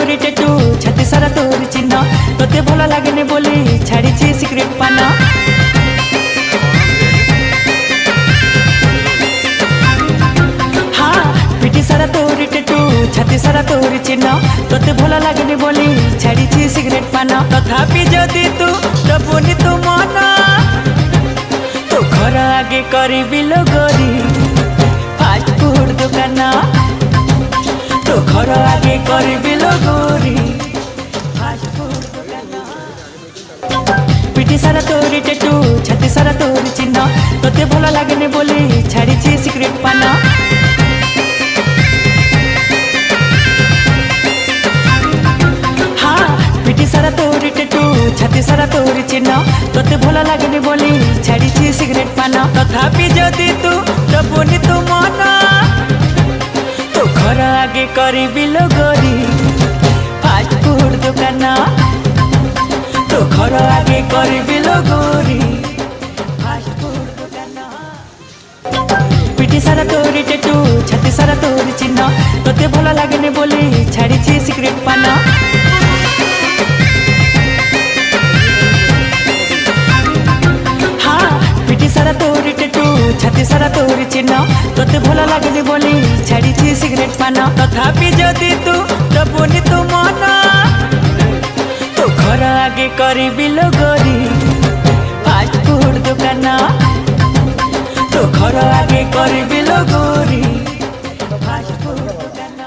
तोरी टेटू छाती सारा तोरी चिन्ह तोते भल लागेनि बोली छाड़ी सिगरेट पान हाँ पिटी सारा तोरी टेटू छाती सारा तोरी चिन्ह तोते भल लागेनि बोली छाड़ी सिगरेट पान तथापि जदि तू दबुनी तू मन तो घर आगे करी लो गोरी फास्ट फूड दुकान तो घर आगे करी लो गोरी फास्ट फूड दुकान पिटी सारा तोरी टेटू छाती सारा तोरी चिन्ह तोते भल लागेनि बोली छाड़ी सिगरेट पान पिटी सारा तोरी टेटू छाती सारा तोरी चिन्ह तोते भल लागेनि बोली छाड़ी सिगरेट पान तथापि जदि तू दबुनी तू मन तो घर आगे करी लो गोरी फास्ट फूड दुकान तो घर आगे करी लो गोरी फास्ट फूड दुकान पिटी सारा तोरी टेटू छाती सारा तोरी चिन्ह तोते भल लागेनि बोली छाड़ी सिगरेट पान सारा तोरी टेटू छाती सारा तोरी चिन्ह तोते भल लागेनि बोली छाड़ी सिगरेट पान तथापि जदि तू दबुनी तू मन तो घर आगे करी लो गोरी फास्ट फूड दुकान तो घर आगे करी लो गोरी फास्ट फूड दुकान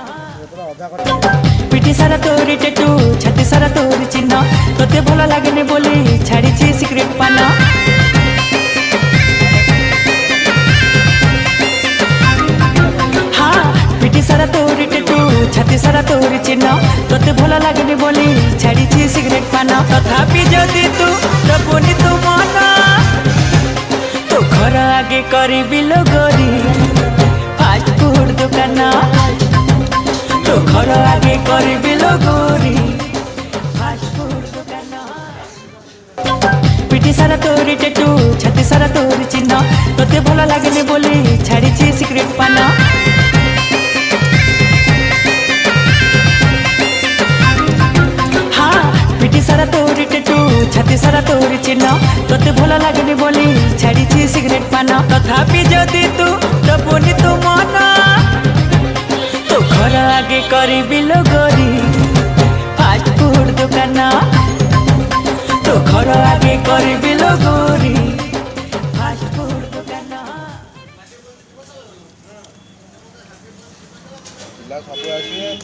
पिटी सारा तोरी टेटू छाती सारा तोरी चिन्ह तोते भल लागेनि बोली छाड़ी सिगरेट पान पिटी सारा तोरी टेटू छाती सारा तोरी चिन्ह तोते भल लागेनि बोली छाड़ी सिगरेट पान तथापि जदि तू दबुनी तू मन तो घर आगे करी लो गोरी फास्ट फूड दुकान तो घर आगे करी लो गोरी फास्ट फूड दुकान पिटी सारा तोरी टेटू छाती सारा तोरी चिन्ह तोते भल लागेनि बोली छाड़ी सिगरेट पान पिटी सारा तोरी टेटू छाती सारा तोरी चिन्ह तोते भल लागेनि बोली छाड़ी सिगरेट पान तथापि जदि तू दबुनी तू मन तो घर आगे करी लो गोरी फास्ट फूड दुकान तो घर आगे करी लो गोरी फास्ट फूड दुकान सब